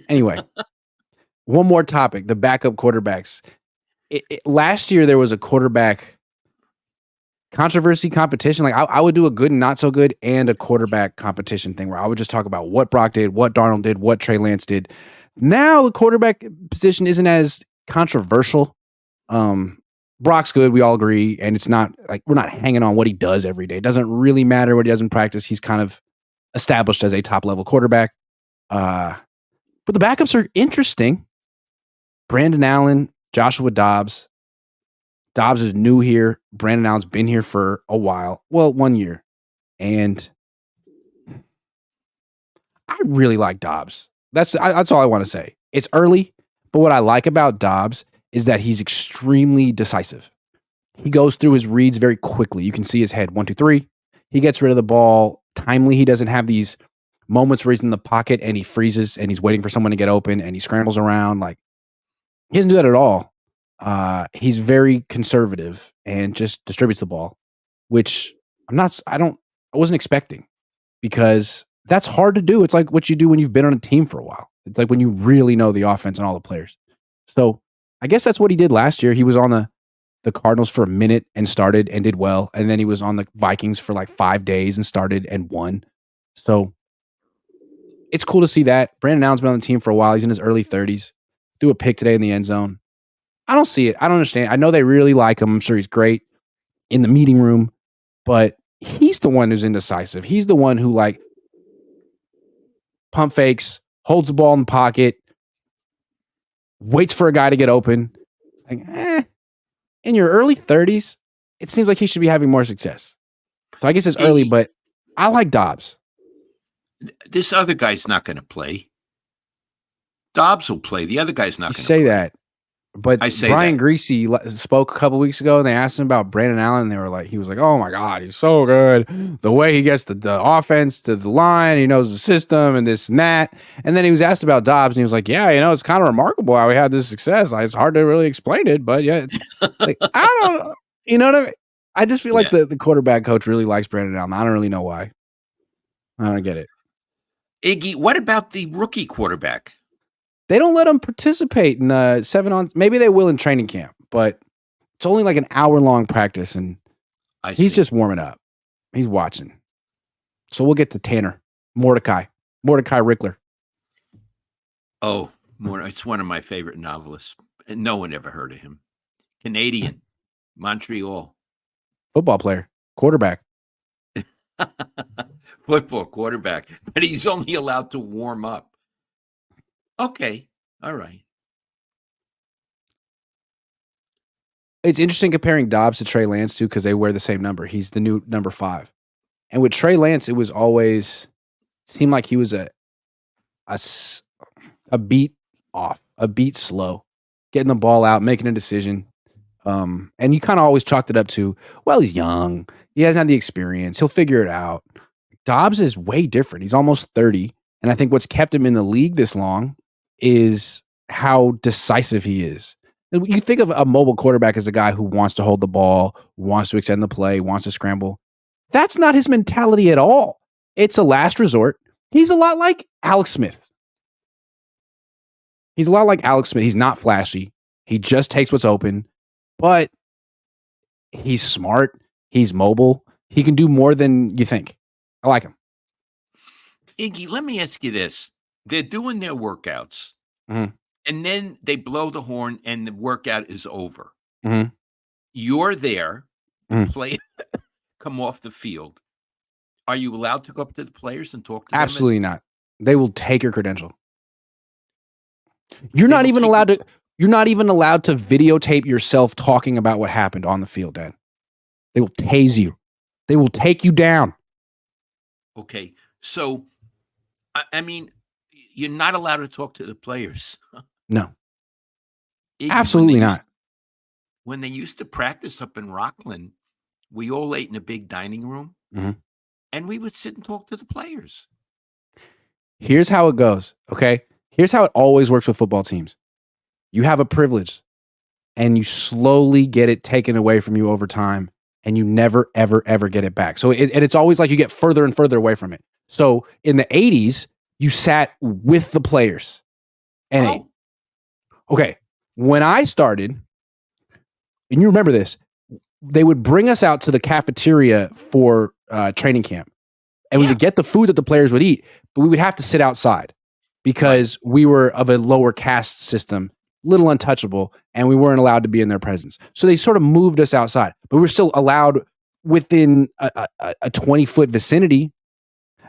Anyway, one more topic, the backup quarterbacks. Last year, there was a quarterback controversy competition. Like, I would do a good and not so good and a quarterback competition thing where I would just talk about what Brock did, what Darnold did, what Trey Lance did. Now the quarterback position isn't as controversial. Brock's good, we all agree, and it's not like we're not hanging on what he does every day. It doesn't really matter what he does in practice. He's kind of established as a top level quarterback. But the backups are interesting. Brandon Allen, Joshua Dobbs. Dobbs is new here. Brandon Allen's been here for a while. Well, 1 year. And I really like Dobbs. That's all I want to say. It's early, but what I like about Dobbs is that he's extremely decisive. He goes through his reads very quickly. You can see his head, 1, 2, 3. He gets rid of the ball timely. He doesn't have these moments where he's in the pocket and he freezes and he's waiting for someone to get open and he scrambles around. Like, he doesn't do that at all. He's very conservative and just distributes the ball, which I wasn't expecting, because that's hard to do. It's like what you do when you've been on a team for a while. It's like when you really know the offense and all the players. So I guess that's what he did last year. He was on the Cardinals for a minute and started and did well. And then he was on the Vikings for like 5 days and started and won. So it's cool to see that. Brandon Allen's been on the team for a while. He's in his early 30s. Threw a pick today in the end zone. I don't see it. I don't understand. I know they really like him. I'm sure he's great in the meeting room, but he's the one who's indecisive. He's the one who like pump fakes, holds the ball in the pocket, waits for a guy to get open. It's like, in your early 30s, it seems like he should be having more success. So I guess it's early, but I like Dobbs. This other guy's not going to play. Dobbs will play. The other guy's not going to play. Say that. But I say Brian that. Greasy spoke a couple weeks ago, and they asked him about Brandon Allen, and he was like, "Oh my God, he's so good. The way he gets the offense to the line, he knows the system and this and that." And then he was asked about Dobbs, and he was like, "Yeah, it's kind of remarkable how he had this success. It's hard to really explain it, but yeah, it's like I don't, you know what I mean? I just feel like the quarterback coach really likes Brandon Allen. I don't really know why. I don't get it. Iggy, what about the rookie quarterback? They don't let him participate in 7-on. Maybe they will in training camp, but it's only like an hour-long practice, and he's just warming up. He's watching. So we'll get to Tanner. Mordecai Rickler. Oh, it's one of my favorite novelists. And no one ever heard of him. Canadian, Montreal. Football player, quarterback. Football quarterback, but he's only allowed to warm up. Okay, all right. It's interesting comparing Dobbs to Trey Lance too, because they wear the same number. He's the new number 5. And with Trey Lance, it was always seemed like he was a beat off, a beat slow, getting the ball out, making a decision. And you kind of always chalked it up to, well, he's young. He hasn't had the experience. He'll figure it out. Dobbs is way different. He's almost 30. And I think what's kept him in the league this long is how decisive he is. You think of a mobile quarterback as a guy who wants to hold the ball, wants to extend the play, wants to scramble. That's not his mentality at all. It's a last resort. He's a lot like Alex Smith. He's not flashy. He just takes what's open, but he's smart. He's mobile. He can do more than you think. I like him. Iggy, let me ask you this. They're doing their workouts, Mhm. and then they blow the horn, and the workout is over. Mhm. You're there, Mhm. play, come off the field. Are you allowed to go up to the players and talk to them? Absolutely not. They will take your credential. You're not even allowed to videotape yourself talking about what happened on the field, Dad. They will tase you. They will take you down. Okay. So, I mean, you're not allowed to talk to the players. No. Iggy, Absolutely not. When they used to practice up in Rockland, we all ate in a big dining room, Mhm. and we would sit and talk to the players. Here's how it goes, okay? Here's how it always works with football teams. You have a privilege, and you slowly get it taken away from you over time, and you never, ever, ever get it back. So it's always like you get further and further away from it. So in the 80s, you sat with the players and ate. Okay, when I started, and you remember this, they would bring us out to the cafeteria for training camp, and we would get the food that the players would eat, but we would have to sit outside because we were of a lower caste system, little untouchable, and we weren't allowed to be in their presence. So they sort of moved us outside, but we were still allowed within a 20-foot vicinity.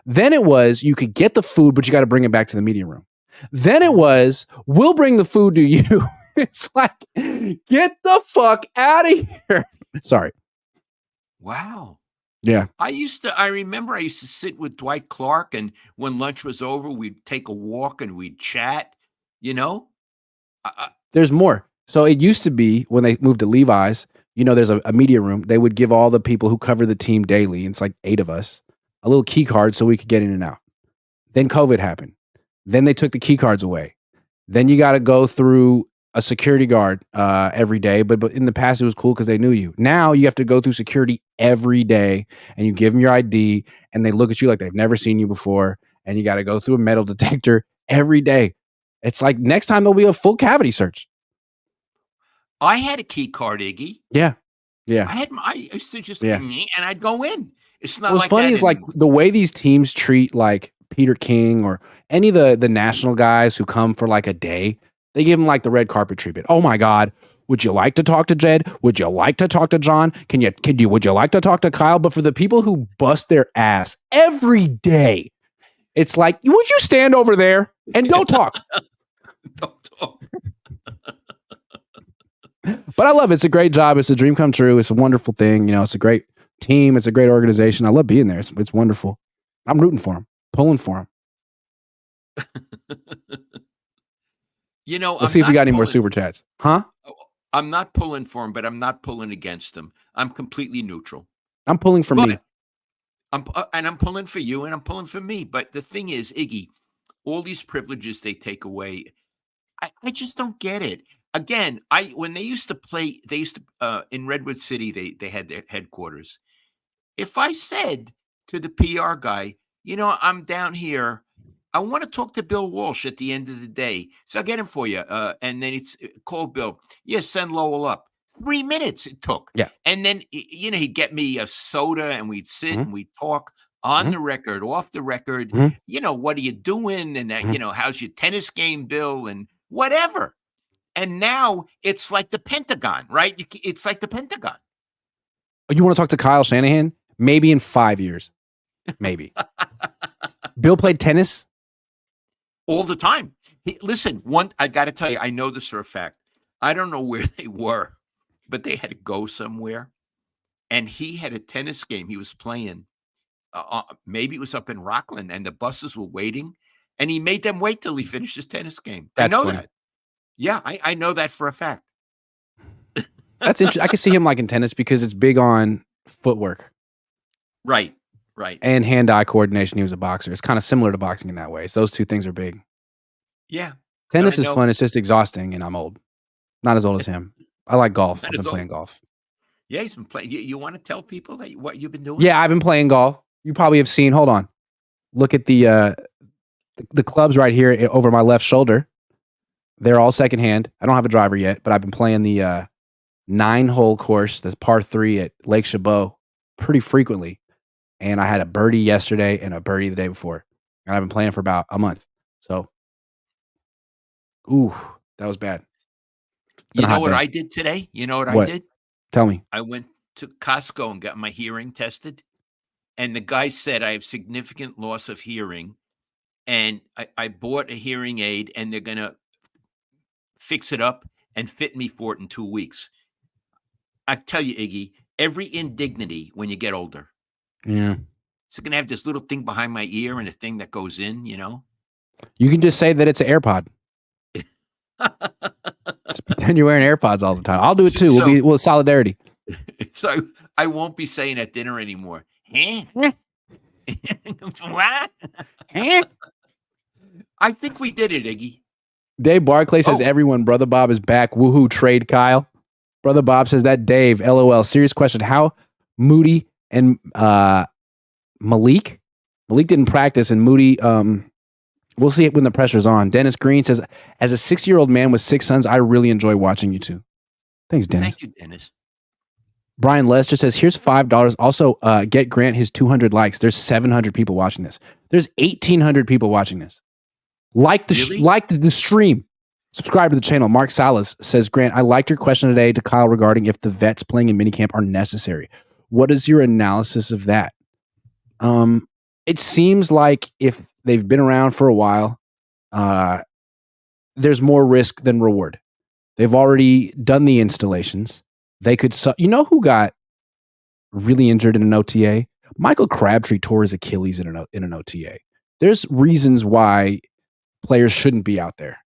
Then it was, you could get the food, but you got to bring it back to the media room. Then it was, we'll bring the food to you. It's like, get the fuck out of here. Sorry. Wow. Yeah. I remember I used to sit with Dwight Clark, and when lunch was over, we'd take a walk and we'd chat, There's more. So it used to be when they moved to Levi's, there's a media room. They would give all the people who cover the team daily, it's like 8 of us, a little key card so we could get in and out. Then COVID happened. Then they took the key cards away. Then you got to go through a security guard every day. But in the past, it was cool because they knew you. Now you have to go through security every day, and you give them your ID, and they look at you like they've never seen you before. And you got to go through a metal detector every day. It's like next time there'll be a full cavity search. I had a key card, Iggy. Yeah. I used to just, and I'd go in. It's not What's funny is like the way these teams treat like Peter King or any of the national guys who come for like a day, they give them like the red carpet treatment. Oh my God. Would you like to talk to Jed? Would you like to talk to John? Would you like to talk to Kyle? But for the people who bust their ass every day, it's like, would you stand over there and don't talk? Don't talk. But I love it. It's a great job. It's a dream come true. It's a wonderful thing. It's a great team. It's a great organization. I love being there. It's wonderful. I'm rooting for them, pulling for them. Let's see if we got any more super chats. Huh? I'm not pulling for him, but I'm not pulling against him. I'm completely neutral. I'm pulling for me. But I'm pulling for you, and I'm pulling for me. But the thing is, Iggy, all these privileges they take away, I just don't get it. Again, I when they used to play, they used to in Redwood City, they had their headquarters. If I said to the PR guy, I'm down here, I want to talk to Bill Walsh at the end of the day, so I'll get him for you. And then it's call Bill. Yes, send Lowell up. 3 minutes it took. Yeah. And then, he'd get me a soda and we'd sit Mhm. and we'd talk on Mhm. the record, off the record. Mhm. What are you doing? And, Mhm. how's your tennis game, Bill? And whatever. And now it's like the Pentagon, right? It's like the Pentagon. You want to talk to Kyle Shanahan? Maybe in 5 years. Maybe. Bill played tennis? All the time. Listen, I got to tell you, I know this for a fact. I don't know where they were, but they had to go somewhere. And he had a tennis game he was playing. Maybe it was up in Rockland, and the buses were waiting. And he made them wait till he finished his tennis game. I That's know funny. that. Yeah, I know that for a fact. That's interesting. I can see him liking tennis because it's big on footwork. Right. And hand-eye coordination. He was a boxer. It's kind of similar to boxing in that way. So those two things are big. Yeah. Tennis is fun. It's just exhausting, and I'm old. Not as old as him. I like golf. I've been playing golf. Yeah, he's been playing. You want to tell people what you've been doing? Yeah, I've been playing golf. You probably have seen. Hold on. Look at the clubs right here over my left shoulder. They're all secondhand. I don't have a driver yet, but I've been playing the 9-hole course, this par 3 at Lake Chabot, pretty frequently. And I had a birdie yesterday and a birdie the day before. And I've been playing for about a month. So, that was bad. You know what I did today? You know what I did? Tell me. I went to Costco and got my hearing tested. And the guy said I have significant loss of hearing. And I bought a hearing aid, and they're going to fix it up and fit me for it in 2 weeks. I tell you, Iggy, every indignity when you get older. Yeah. So going to have this little thing behind my ear and a thing that goes in, You can just say that it's an AirPod. Just pretend you're wearing AirPods all the time. I'll do it too. We'll solidarity. So I won't be saying at dinner anymore. What? I think we did it, Iggy. Dave Barclay says, everyone, Brother Bob is back. Woohoo, trade Kyle. Brother Bob says that Dave, LOL. Serious question. How Moody and Malik didn't practice, and Moody, we'll see it when the pressure's on. Dennis Green says, as a 6-year-old man with 6 sons, I really enjoy watching you two. Thanks, Dennis. Thank you, Dennis. Brian Lester says, here's $5. Also, get Grant his 200 likes. There's 700 people watching this. There's 1,800 people watching this. Like the stream. Subscribe to the channel. Mark Salas says, Grant, I liked your question today to Kyle regarding if the vets playing in minicamp are necessary. What is your analysis of that? It seems like if they've been around for a while, there's more risk than reward. They've already done the installations. They could, you know who got really injured in an OTA? Michael Crabtree tore his Achilles in an OTA. There's reasons why players shouldn't be out there,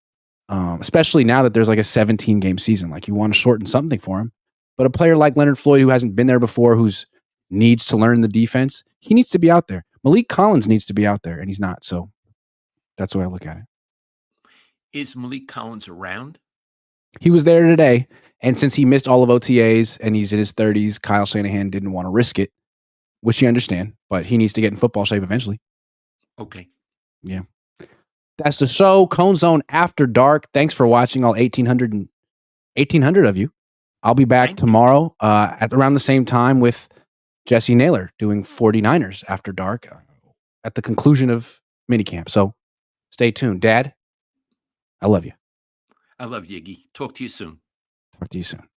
especially now that there's like a 17-game season. Like, you want to shorten something for him. But a player like Leonard Floyd, who hasn't been there before, who's needs to learn the defense, he needs to be out there. Malik Collins needs to be out there, and he's not. So that's the way I look at it. Is Malik Collins around? He was there today, and since he missed all of OTAs and he's in his 30s, Kyle Shanahan didn't want to risk it, which you understand, but he needs to get in football shape eventually. Okay. Yeah. That's the show, Cohn Zone After Dark. Thanks for watching, all 1,800 of you. I'll be back tomorrow at around the same time with Jesse Naylor doing 49ers After Dark at the conclusion of minicamp. So stay tuned. Dad, I love you. I love you, Iggy. Talk to you soon. Talk to you soon.